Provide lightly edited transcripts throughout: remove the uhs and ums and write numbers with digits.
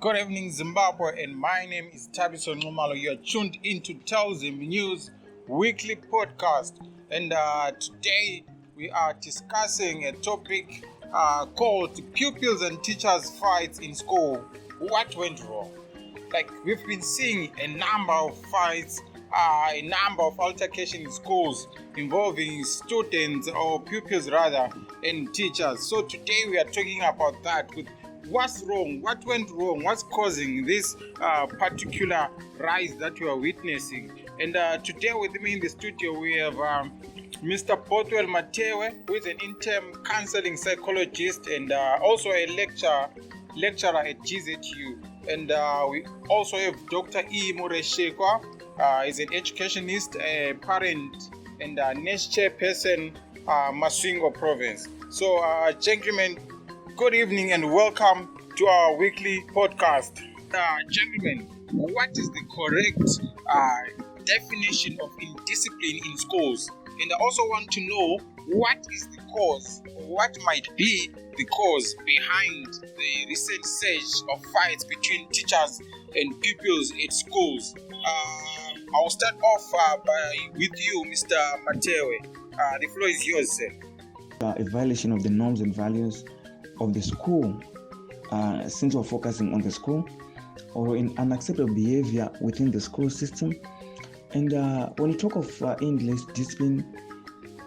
Good evening, Zimbabwe, and my name is Tabiso Nxumalo. You are tuned into Telzim News weekly podcast, and today we are discussing a topic called Pupils and Teachers Fights in School. What went wrong? Like, we've been seeing a number of fights, a number of altercations in schools involving students or pupils rather and teachers. So today we are talking about that with what's wrong, what went wrong, what's causing this particular rise that we are witnessing. And today with me in the studio we have Mr. Bothwell Matewe, who is an interim counseling psychologist and also a lecturer at GZU. And we also have Dr. E. Mureshekwa, is an educationist, a parent, and a NEST chairperson, Masvingo province. So, gentlemen, good evening and welcome to our weekly podcast. Gentlemen, what is the correct definition of indiscipline in schools? And I also want to know what is the cause, or what might be the cause behind the recent surge of fights between teachers and pupils at schools. I'll start off with you, Mr. Matewe. The floor is yours, sir. A violation of the norms and values of the school, since we're focusing on the school, or in unacceptable behavior within the school system. And when you talk of English discipline,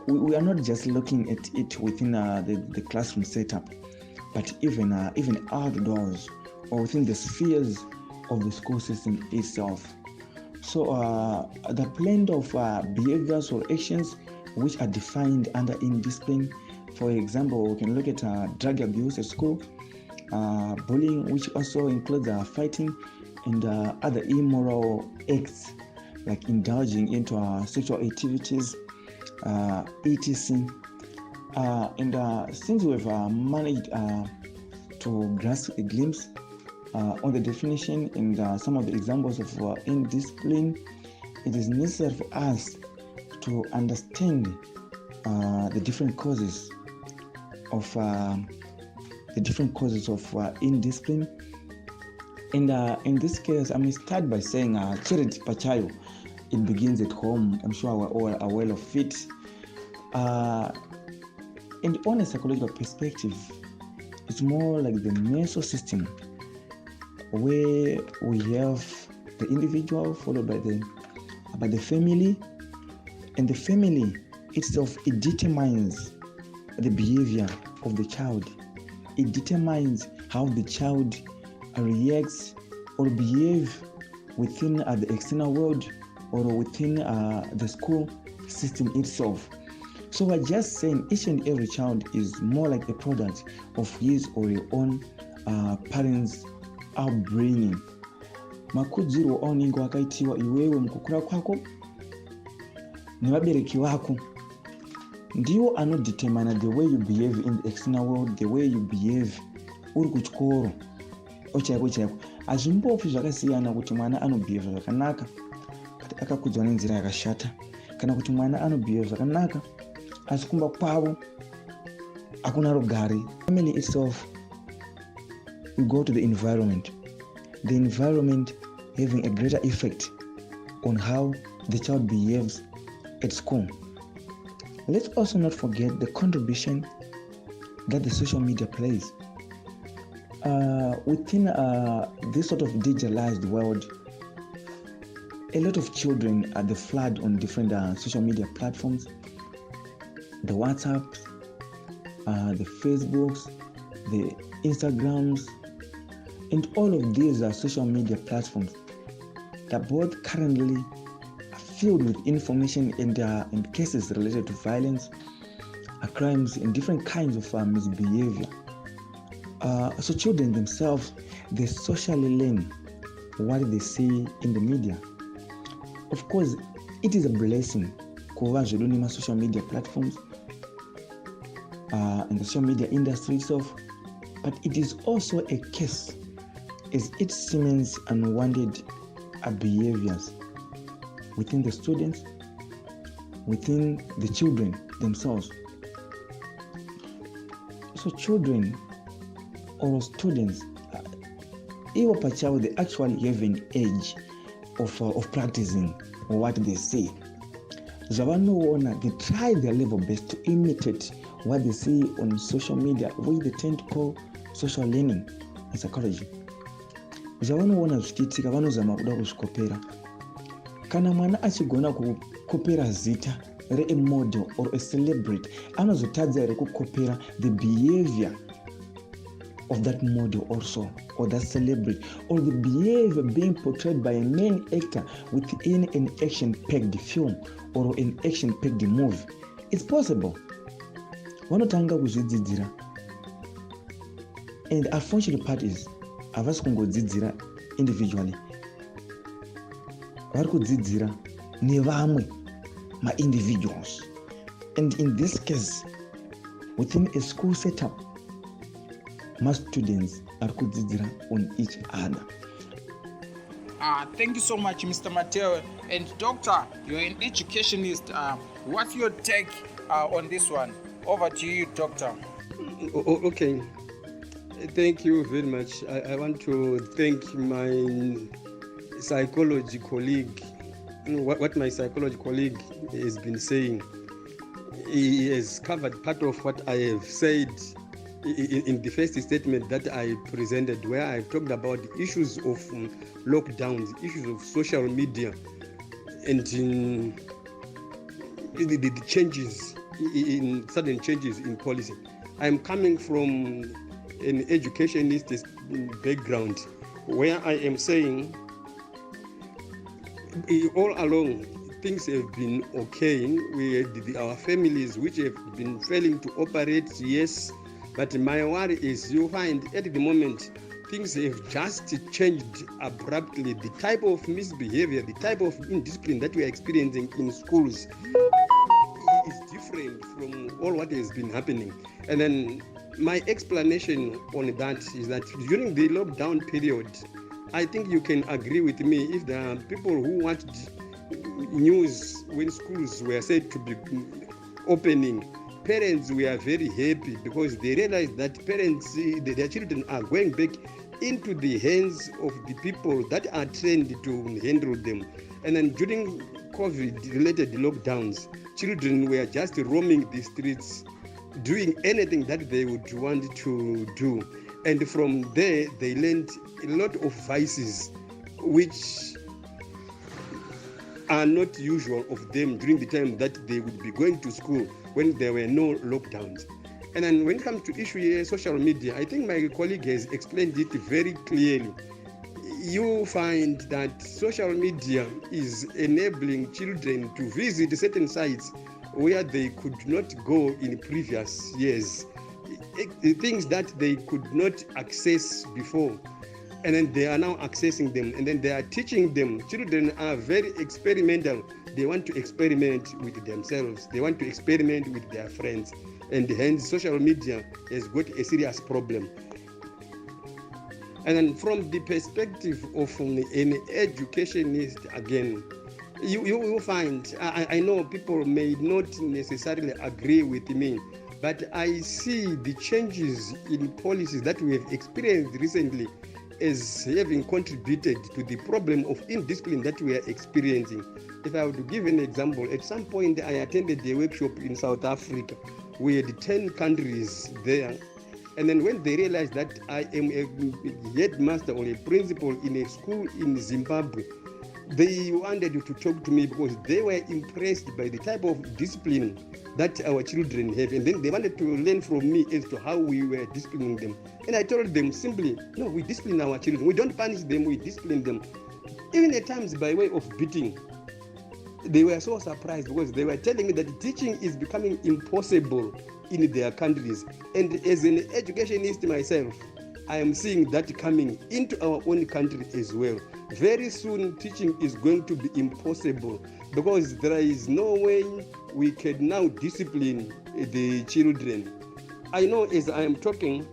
we are not just looking at it within the classroom setup, but even outdoors or within the spheres of the school system itself. So the blend of behaviors or actions which are defined under indiscipline. For example, we can look at drug abuse at school, bullying, which also includes fighting, and other immoral acts like indulging into sexual activities, etc. And since we've managed to grasp a glimpse on the definition and some of the examples of indiscipline, it is necessary for us to understand the different causes of indiscipline. And in this case, I may start by saying charity pachayo. It begins at home. I'm sure we're all aware of it. And on a psychological perspective, it's more like the meso system, where we have the individual followed by the family, and the family itself, it determines the behavior of the child. It determines how the child reacts or behave within the external world or within the school system itself. So we're just saying each and every child is more like a product of his or her own parents' upbringing. Makudziro aunenge wakaitiwa iwewe mukukura kwako nevabereki vako ndiwo anodetermine the way you behave in the external world, the way you behave uri kuchikoro chaiko. Hazvimbopi zvakasiyana kuti mwana anobehave zvakanaka kuti akakudzwa nenzira yakashata, kana kuti mwana anobehave zvakanaka asi kumba kwavo hakuna rugare. Family itself, we go to the environment having a greater effect on how the child behaves at school. Let's also not forget the contribution that the social media plays. Within this sort of digitalized world, a lot of children are the flood on different social media platforms, the WhatsApps, the Facebooks, the Instagrams, and all of these social media platforms that both currently are filled with information and cases related to violence, crimes, and different kinds of misbehavior. So children themselves, they socially learn what they see in the media. Of course, it is a blessing kuva zvirunima social media platforms and the social media industry itself, but it is also a case as it seems unwanted behaviors within the students, within the children themselves. So children or students iwo pachawo they actually have an age of practicing what they say. Zvavanoona, they try their level best to imitate what they see on social media, which they tend to call social learning in psychology. Zvavanoona zvichiitika vanozama kuda kuzvikopera. Kana mwana achigona kukopera zita a model or a celebrity, anozotadza here kukopera the behavior of that model also, or that celebrity, or the behavior being portrayed by a main actor within an action-packed film or an action-packed movie. It's possible. Vanotanga kuzvidzidzira. And the unfortunate part is, havasi kungodzidzira individually. Vari kudzidzira nevamwe ma-individuals. And in this case, within a school setup, most students are kudzidzira on each other. Thank you so much, Mr. Mateo. And Doctor, you're an educationist. What's your take on this one? Over to you, Doctor. Okay. Thank you very much. I want to thank my psychology colleague. What my psychology colleague has been saying. He has covered part of what I have said in the first statement that I presented, where I talked about the issues of lockdowns, issues of social media, and the changes in sudden changes in policy. I'm coming from an educationist background, where I am saying all along things have been okay. We had our families which have been failing to operate, yes. But my worry is you find at the moment things have just changed abruptly. The type of misbehavior, the type of indiscipline that we are experiencing in schools is different from all what has been happening. And then my explanation on that is that during the lockdown period, I think you can agree with me if there are people who watched news when schools were said to be opening. Parents were very happy because they realized that parents, their children are going back into the hands of the people that are trained to handle them. And then during COVID-related lockdowns, children were just roaming the streets, doing anything that they would want to do. And from there, they learned a lot of vices, which are not usual of them during the time that they would be going to school when there were no lockdowns. And then when it comes to issue here, social media, I think my colleague has explained it very clearly. You find that social media is enabling children to visit certain sites where they could not go in previous years, things that they could not access before. And then they are now accessing them, and then they are teaching them. Children are very experimental. They want to experiment with themselves. They want to experiment with their friends. And hence, social media has got a serious problem. And then from the perspective of an educationist, again, you will find, I know people may not necessarily agree with me, but I see the changes in policies that we have experienced recently as having contributed to the problem of indiscipline that we are experiencing. If I were to give an example, at some point I attended a workshop in South Africa. We had 10 countries there. And then when they realized that I am a headmaster or a principal in a school in Zimbabwe, they wanted to talk to me because they were impressed by the type of discipline that our children have. And then they wanted to learn from me as to how we were disciplining them. And I told them simply, no, we discipline our children. We don't punish them, we discipline them. Even at times by way of beating. They were so surprised because they were telling me that teaching is becoming impossible in their countries. And as an educationist myself, I am seeing that coming into our own country as well. Very soon, teaching is going to be impossible because there is no way we can now discipline the children. I know as I am talking,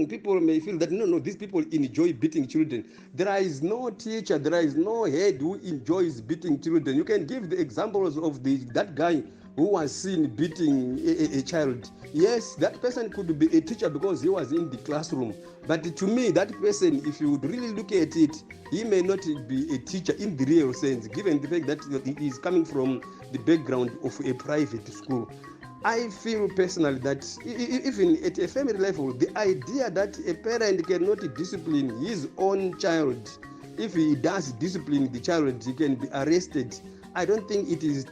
people may feel that no, these people enjoy beating children. There is no teacher, there is no head who enjoys beating children. You can give the examples of that guy who was seen beating a child. Yes, that person could be a teacher because he was in the classroom. But to me, that person, if you would really look at it, he may not be a teacher in the real sense, given the fact that he is coming from the background of a private school. I feel personally that even at a family level, the idea that a parent cannot discipline his own child, if he does discipline the child, he can be arrested. I don't think it is.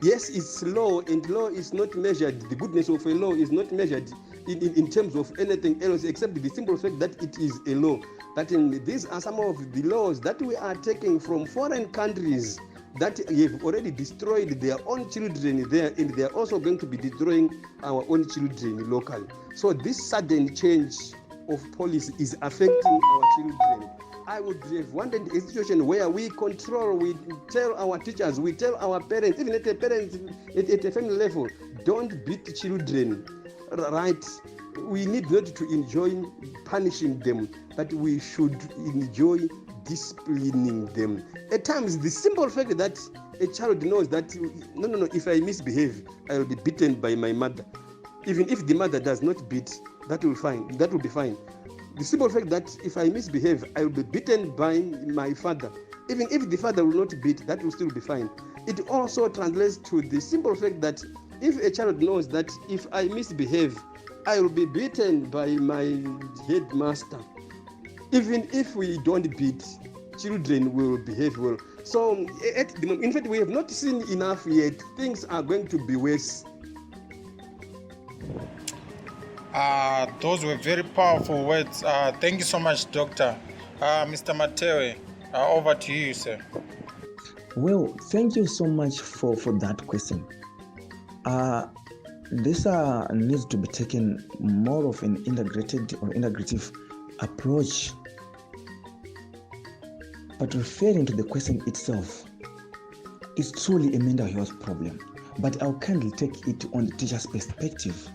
Yes, it's law, and law is not measured. The goodness of a law is not measured in terms of anything else except the simple fact that it is a law. That these are some of the laws that we are taking from foreign countries that have already destroyed their own children there, and they are also going to be destroying our own children locally. So this sudden change of policy is affecting our children. I would have wanted a situation where we control, we tell our teachers, we tell our parents, even at a family level, don't beat children, right? We need not to enjoy punishing them, but we should enjoy disciplining them. At times, the simple fact that a child knows that, no, if I misbehave, I will be beaten by my mother. Even if the mother does not beat, that will be fine. The simple fact that if I misbehave, I will be beaten by my father. Even if the father will not beat, that will still be fine. It also translates to the simple fact that if a child knows that if I misbehave, I will be beaten by my headmaster. Even if we don't beat, children will behave well. So, in fact, we have not seen enough yet. Things are going to be worse. Those were very powerful words. Thank you so much, Doctor. Mr. Matewe, over to you, sir. Well, thank you so much for that question. This needs to be taken more of an integrated or integrative approach. But referring to the question itself, it's truly a mental health problem. But I'll kindly take it on the teacher's perspective,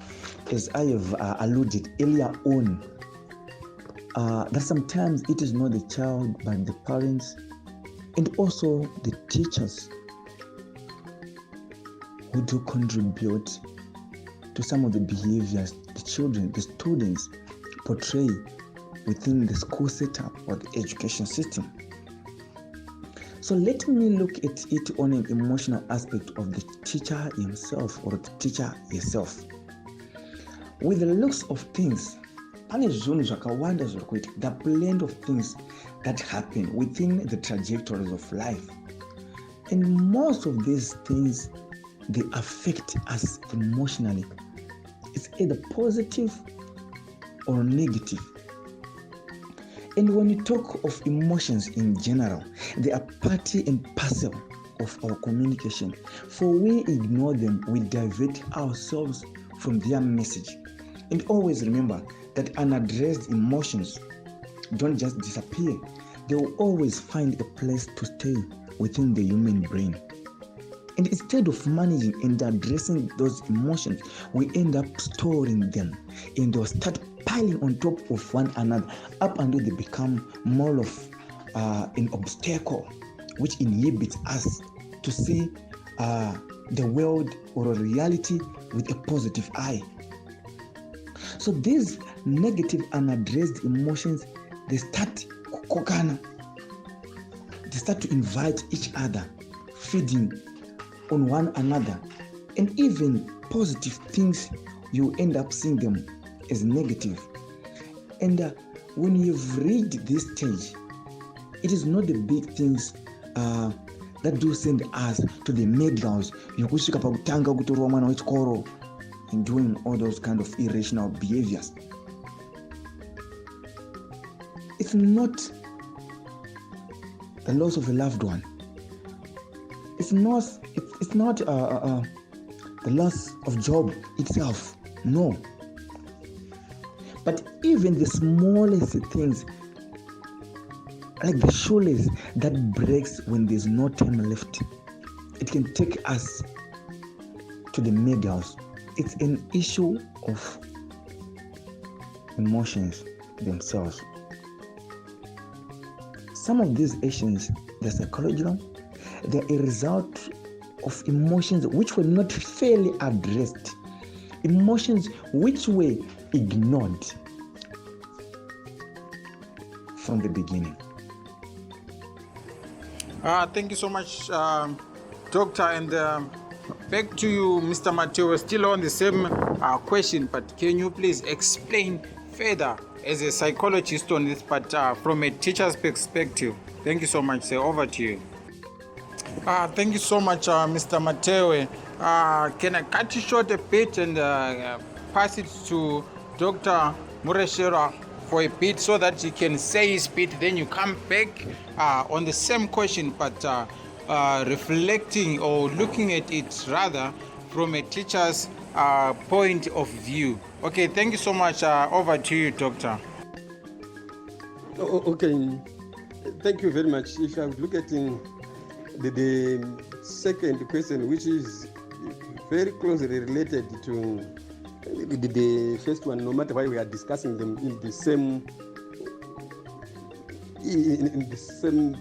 as I have alluded earlier on, that sometimes it is not the child but the parents and also the teachers who do contribute to some of the behaviors the children, the students portray within the school setup or the education system. So let me look at it on an emotional aspect of the teacher himself or the teacher herself. With the looks of things, the blend of things that happen within the trajectories of life. And most of these things, they affect us emotionally. It's either positive or negative. And when you talk of emotions in general, they are part and parcel of our communication. For we ignore them, we divert ourselves from their message. And always remember that unaddressed emotions don't just disappear. They will always find a place to stay within the human brain. And instead of managing and addressing those emotions, we end up storing them and they'll start piling on top of one another up until they become more of an obstacle which inhibits us to see the world or a reality with a positive eye. So these negative unaddressed emotions, they start kokana. They start to invite each other, feeding on one another. And even positive things, you end up seeing them as negative. And when you've reached this stage, it is not the big things that do send us to the medals and doing all those kind of irrational behaviors. It's not the loss of a loved one. It's not the loss of job itself. No. But even the smallest things, like the shoelace that breaks when there's no time left, it can take us to the medals. It's an issue of emotions themselves. Some of these actions, they're psychological, they're a result of emotions which were not fairly addressed, emotions which were ignored from the beginning. Thank you so much, Doctor. And back to you, Mr. Mateo. We're still on the same question, but can you please explain further as a psychologist on this, but from a teacher's perspective? Thank you so much, sir. Over to you. Thank you so much, Mr. Mateo. Can I cut you short a bit and pass it to Dr. Mureshera for a bit so that he can say his bit, then you come back on the same question, but reflecting or looking at it rather from a teacher's point of view. Okay, thank you so much. Over to you, Doctor. Okay, thank you very much. If I look at the second question, which is very closely related to the first one, no matter why we are discussing them in the same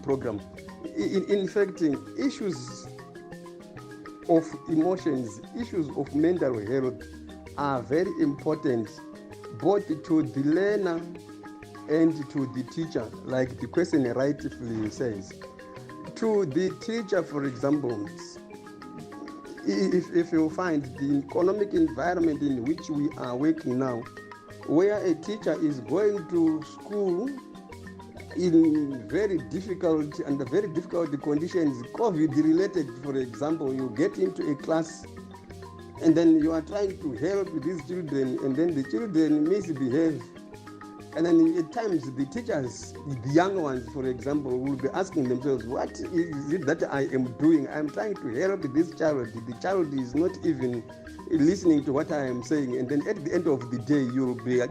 program. In fact, issues of emotions, issues of mental health are very important both to the learner and to the teacher, like the question rightfully says. To the teacher, for example, if you find the economic environment in which we are working now, where a teacher is going to school in very difficult conditions, COVID related, for example, you get into a class and then you are trying to help these children and then the children misbehave. And then at times the teachers, the young ones, for example, will be asking themselves, what is it that I am doing? I am trying to help this child. The child is not even listening to what I am saying. And then at the end of the day, you will be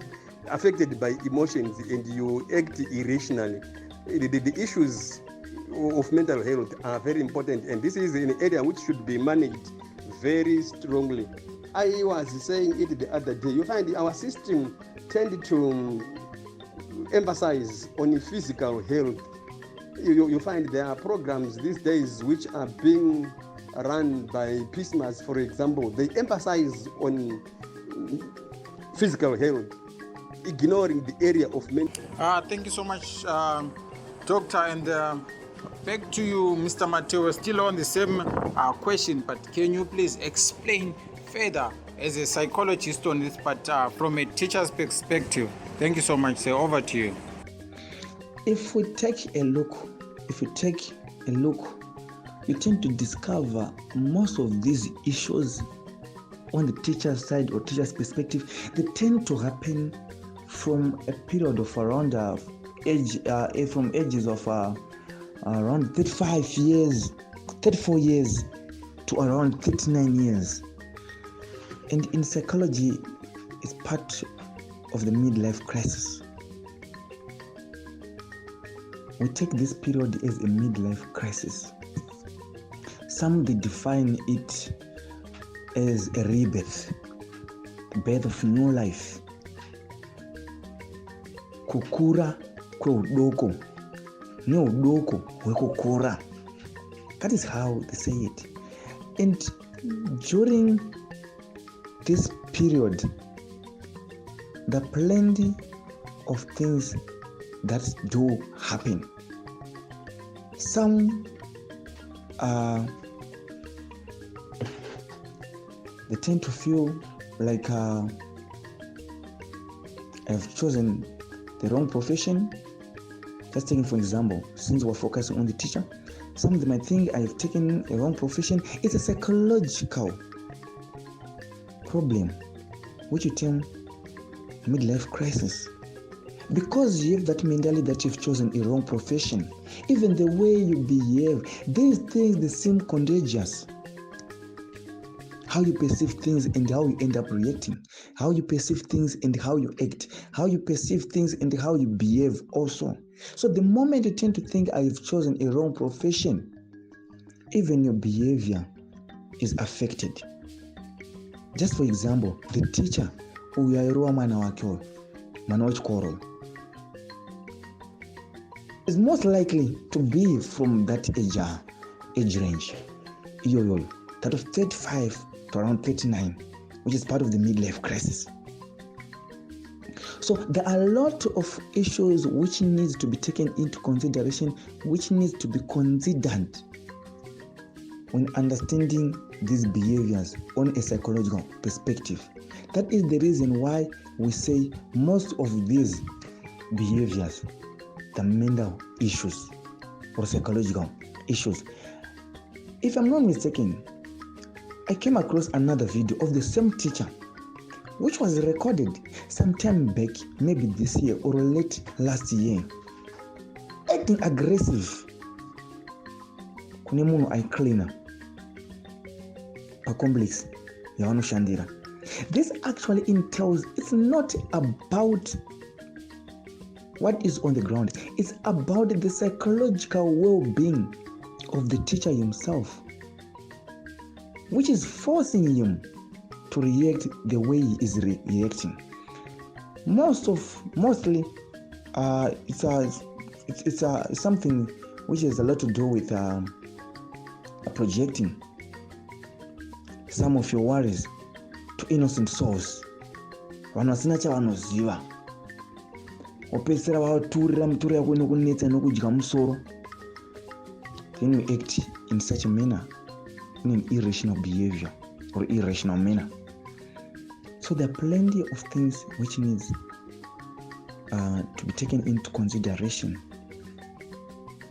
affected by emotions and you act irrationally. The issues of mental health are very important, and this is an area which should be managed very strongly. I was saying it the other day. You find our system tend to emphasize on physical health. You find there are programs these days which are being run by PISMAS, for example. They emphasize on physical health, ignoring the area of mental. Thank you so much, Doctor. And back to you, Mr. Mateo. We're still on the same question, but can you please explain further as a psychologist on this, but from a teacher's perspective? Thank you so much, sir. Over to you. If we take a look, you tend to discover most of these issues on the teacher's side or teacher's perspective. They tend to happen from a period of around from ages of around 35 years, 34 years to around 39 years. And in psychology, it's part of the midlife crisis. We take this period as a midlife crisis. Some they define it as a rebirth, birth of new life. Kukura kwe udoko, ne udoko wekukura. That is how they say it. And during this period, there are plenty of things that do happen. Some they tend to feel like I've chosen the wrong profession. Just taking for example, since we're focusing on the teacher, some of them might think I've taken a wrong profession. It's a psychological problem, which you term midlife crisis. Because you have that mentality that you've chosen a wrong profession, even the way you behave, these things they seem contagious. How you perceive things and how you end up reacting, how you perceive things and how you act, how you perceive things and how you behave also. So the moment you tend to think I've chosen a wrong profession, even your behavior is affected. Just for example, the teacher is most likely to be from that age range. that of 35 to around 39, which is part of the midlife crisis. So there are a lot of issues which needs to be taken into consideration, which needs to be considered when understanding these behaviors on a psychological perspective. That is the reason why we say most of these behaviors, the mental issues or psychological issues. If I'm not mistaken, I came across another video of the same teacher, which was recorded some time back, maybe this year or late last year, acting aggressive. Kune munhu aiklina pacomplex yavanoshandira. This actually entails, it's not about what is on the ground, it's about the psychological well-being of the teacher himself, which is forcing him to react the way he is reacting. Mostly, it's something which has a lot to do with projecting some of your worries to innocent souls. Vanhu vasina chavanoziva, wopedzisira vaturira mutoro yako inokunetsa inokudya musoro, then you act in such a manner, in an irrational behavior or irrational manner. So there are plenty of things which needs to be taken into consideration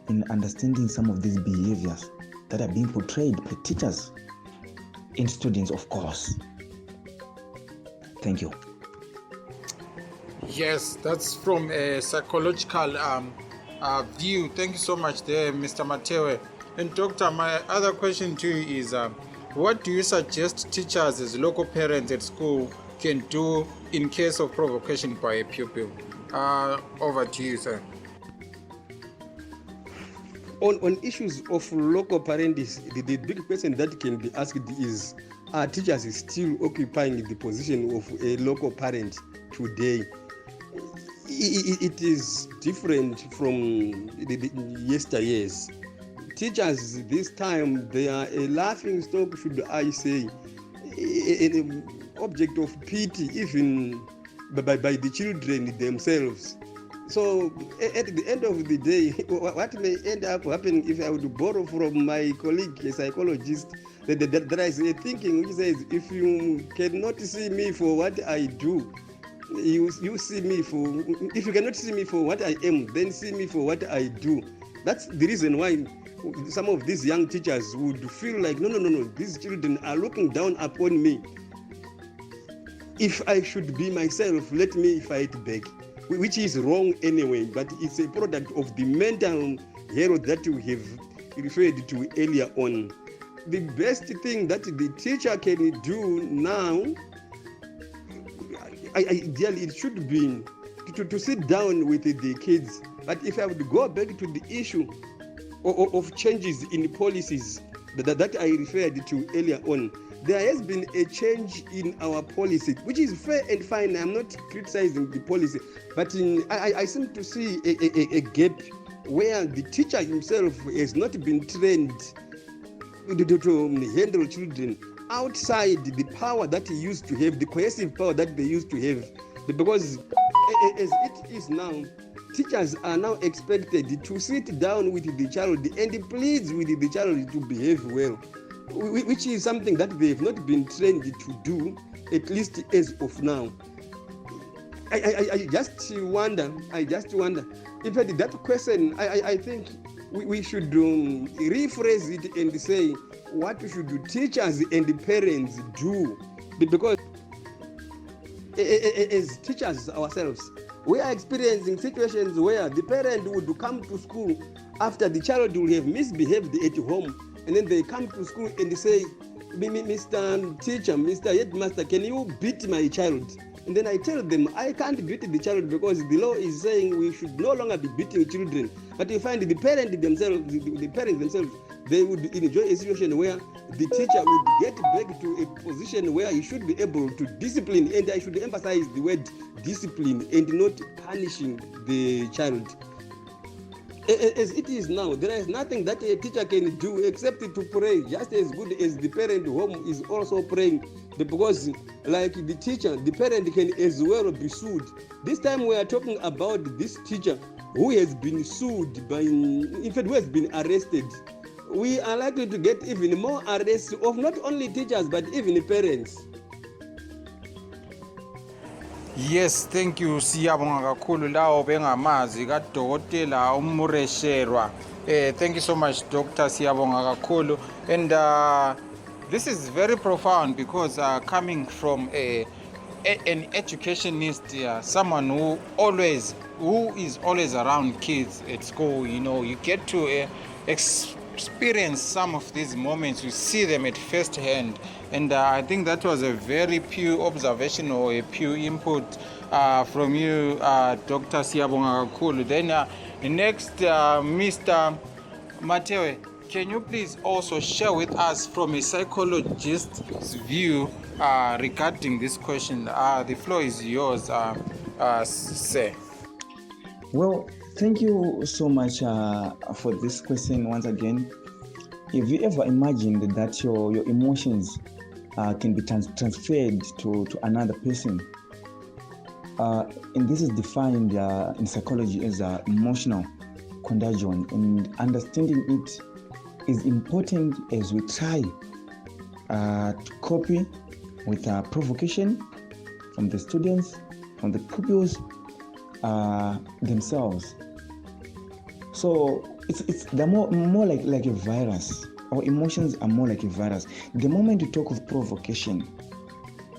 in understanding some of these behaviors that are being portrayed by teachers and students, of course. Thank you. Yes, that's from a psychological view. Thank you so much there, Mr. Matewe. And Doctor, my other question to you is, what do you suggest teachers as local parents at school can do in case of provocation by a pupil? Over to you, sir. On issues of local parents, the big question that can be asked is, are teachers still occupying the position of a local parent today? It is different from the yesteryears. Teachers this time, they are a laughing stock, should I say, an object of pity even by the children themselves. So at the end of the day, what may end up happening, if I would borrow from my colleague, a psychologist, there is a thinking which says, if you cannot see me for what I do, you see me for, if you cannot see me for what I am, then see me for what I do. That's the reason why some of these young teachers would feel like, no, these children are looking down upon me. If I should be myself, let me fight back, which is wrong anyway, but it's a product of the mental hero that we have referred to earlier on. The best thing that the teacher can do now, ideally it should be to sit down with the kids. But if I would go back to the issue of changes in policies that I referred to earlier on, there has been a change in our policy, which is fair and fine. I'm not criticizing the policy, but I seem to see a gap where the teacher himself has not been trained to handle children outside the power that he used to have, the coercive power that they used to have. Because as it is now, teachers are now expected to sit down with the child and plead with the child to behave well, which is something that they have not been trained to do, at least as of now. I just wonder, in fact, that question, I think we should rephrase it and say, what should teachers and parents do? Because as teachers ourselves, we are experiencing situations where the parent would come to school after the child will have misbehaved at home, and then they come to school and say, Mr. Teacher, Mr. Headmaster, can you beat my child? And then I tell them, I can't beat the child because the law is saying we should no longer be beating children. But you find the parents themselves, they would enjoy a situation where the teacher would get back to a position where he should be able to discipline, and I should emphasize the word discipline and not punishing the child. As it is now, there is nothing that a teacher can do except to pray, just as good as the parent home is also praying. Because like the teacher, the parent can as well be sued. This time we are talking about this teacher who has been sued by, in fact, who has been arrested. We are likely to get even more arrests of not only teachers but even parents. Yes, thank you. Siyabonga kakhulu lawo bengamazi kaDokotela uMuresherwa. Thank you so much, Doctor. Siyabonga kakhulu. And this is very profound because coming from an educationist, someone who is always around kids at school, you get to experience some of these moments, you see them at first hand. And I think that was a very pure observation or a pure input from you, Dr. Siyabonga kakhulu. Then next, Mr. Matewe, can you please also share with us from a psychologist's view regarding this question? The floor is yours, sir. Well, thank you so much for this question once again. Have you ever imagined that your emotions can be transferred to another person? And this is defined in psychology as emotional contagion, and understanding it is important as we try to copy with provocation from the students, from the pupils themselves. So they're more like a virus. Our emotions are more like a virus. The moment you talk of provocation,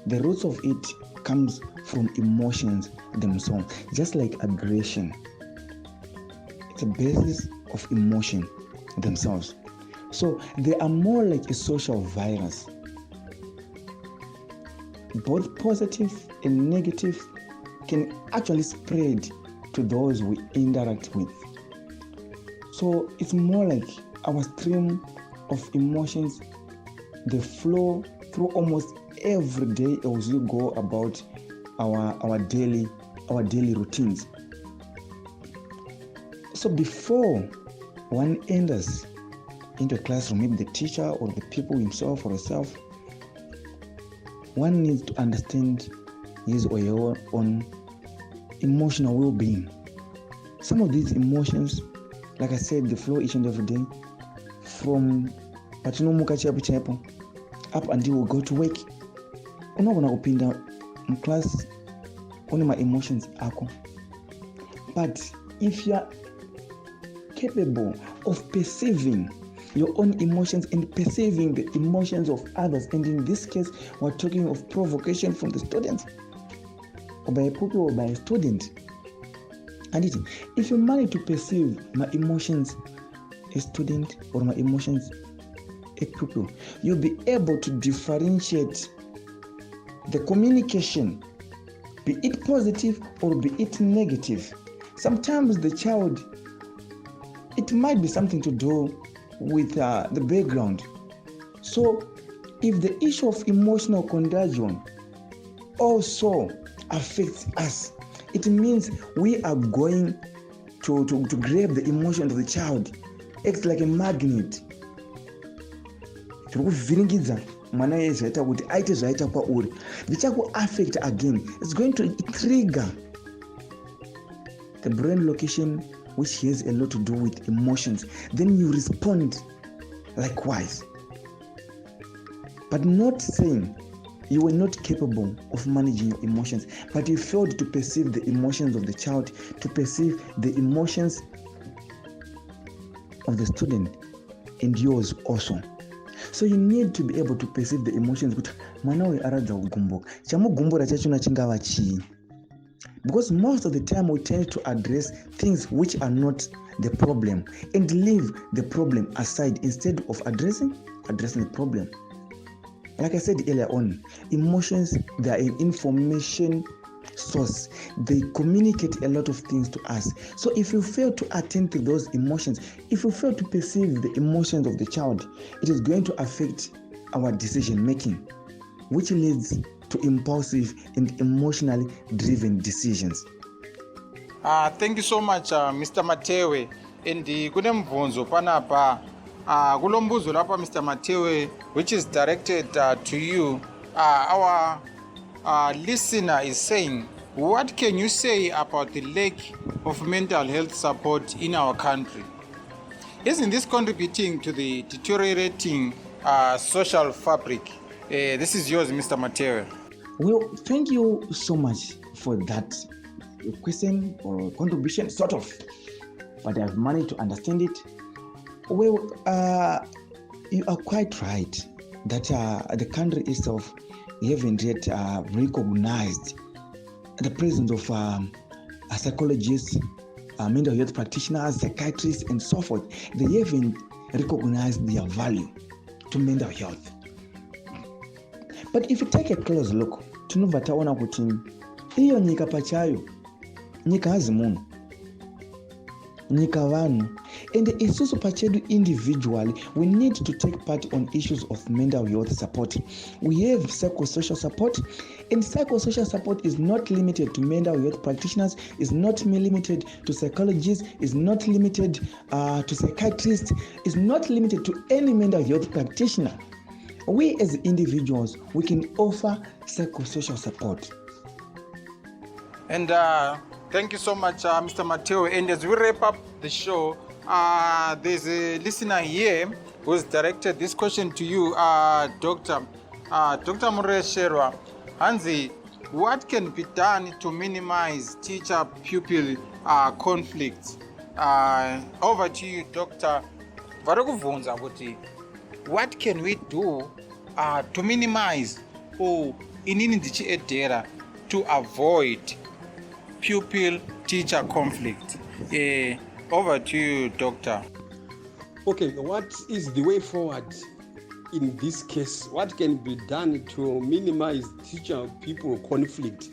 the roots of it comes from emotions themselves, just like aggression. It's a basis of emotion themselves. So they are more like a social virus. Both positive and negative can actually spread to those we interact with. So it's more like our stream of emotions, they flow through almost every day as we go about our daily routines. So before one enters into a classroom, maybe the teacher or the pupil himself or herself, one needs to understand his or her own emotional well-being. Some of these emotions, like I said, they flow each and every day from patinomuka chapo up until we go to work. Unogona kupinda in class only my emotions ako. But if you are capable of perceiving your own emotions and perceiving the emotions of others, and in this case we're talking of provocation from the students or by a pupil or by a student, and if you manage to perceive my emotions a student or my emotions a pupil, you'll be able to differentiate the communication, be it positive or be it negative. Sometimes the child, it might be something to do with the background. So if the issue of emotional contagion also affects us, it means we are going to grab the emotion of the child. It's like a magnet. Mwana zvaita kuti aite zvaita kwauri vichaku affect again. It's going to trigger the brain location which has a lot to do with emotions. Then you respond likewise, but not saying you were not capable of managing your emotions, but you failed to perceive the emotions of the child, to perceive the emotions of the student and yours also. So you need to be able to perceive the emotions. Because most of the time we tend to address things which are not the problem and leave the problem aside instead of addressing the problem. Like I said earlier on, emotions, they are an information source. They communicate a lot of things to us. So if you fail to attend to those emotions, if you fail to perceive the emotions of the child, it is going to affect our decision making, which leads to impulsive and emotionally driven decisions. Thank you so much, Mr. Matewe. and kune mubvunzo panapa kulo mbuzo lapha Mr. Matewe, which is directed to you. Our listener is saying, what can you say about the lack of mental health support in our country? Isn't this contributing to the deteriorating social fabric? This is yours, Mr. Matewe. Well, thank you so much for that question or contribution, sort of, but I've managed to understand it. Well, you are quite right that the country itself haven't yet recognized the presence of psychologists, mental health practitioners, psychiatrists, and so forth. They haven't recognized their value to mental health. But if you take a close look, tinobva taona kuti iyo nyika pachayo, nyika hazimunhu, nyika vanhu, and isusu pachedu individually, we need to take part on issues of mental health support. We have psychosocial support, and psychosocial support is not limited to mental health practitioners, is not limited to psychologists, is not limited to psychiatrists, is not limited to any mental health practitioner. We as individuals, we can offer psychosocial support. And thank you so much, Mr. Matewe. And as we wrap up the show, there's a listener here who's directed this question to you, Dr. Mureshera. Hanzi, what can be done to minimize teacher-pupil conflicts? Over to you, Doctor. What can we do to minimize or to avoid pupil-teacher conflict? Over to you, Doctor. Okay, what is the way forward in this case? What can be done to minimize teacher-pupil conflict?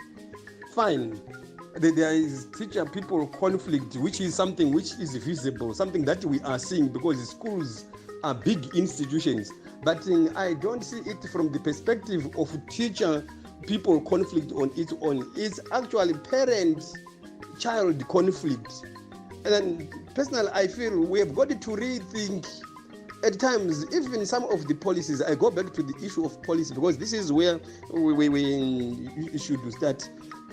Fine, there is teacher-pupil conflict, which is something which is visible, something that we are seeing because schools are big institutions. But I don't see it from the perspective of teacher-pupil conflict on its own. It's actually parent-child conflict. And then personally, I feel we have got to rethink at times, even some of the policies. I go back to the issue of policy because this is where we should start.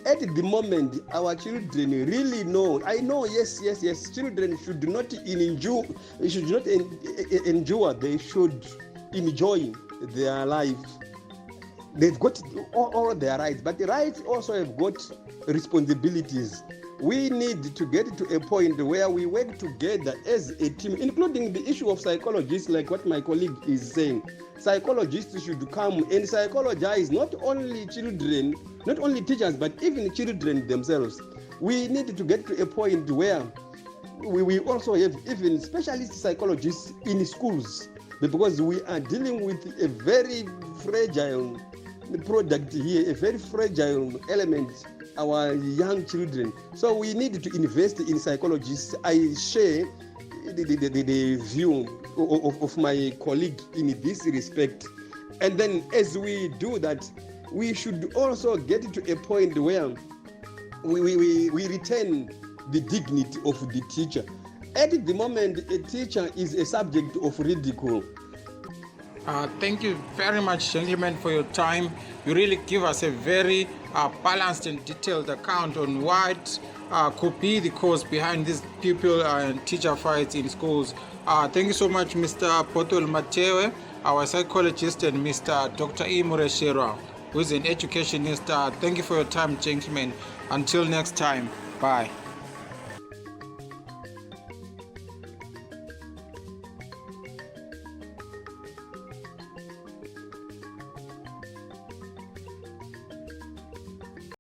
At the moment, our children really know. I know, yes. Children should not endure. They should enjoy their life. They've got all their rights, but the rights also have got responsibilities. We need to get to a point where we work together as a team, including the issue of psychologists, like what my colleague is saying. Psychologists should come and psychologize not only children, not only teachers, but even children themselves. We need to get to a point where we also have even specialist psychologists in schools, because we are dealing with a very fragile product here, a very fragile element, our young children. So we need to invest in psychologists. I share the view of my colleague in this respect. And then as we do that, we should also get to a point where we retain the dignity of the teacher. At the moment, a teacher is a subject of ridicule. Thank you very much, gentlemen, for your time. You really give us a very balanced and detailed account on what could be the cause behind these pupil and teacher fights in schools. Thank you so much, Mr. Potol Matewe, our psychologist, and Mr. Dr. Mureshera, who is an educationist. Thank you for your time, gentlemen. Until next time, bye.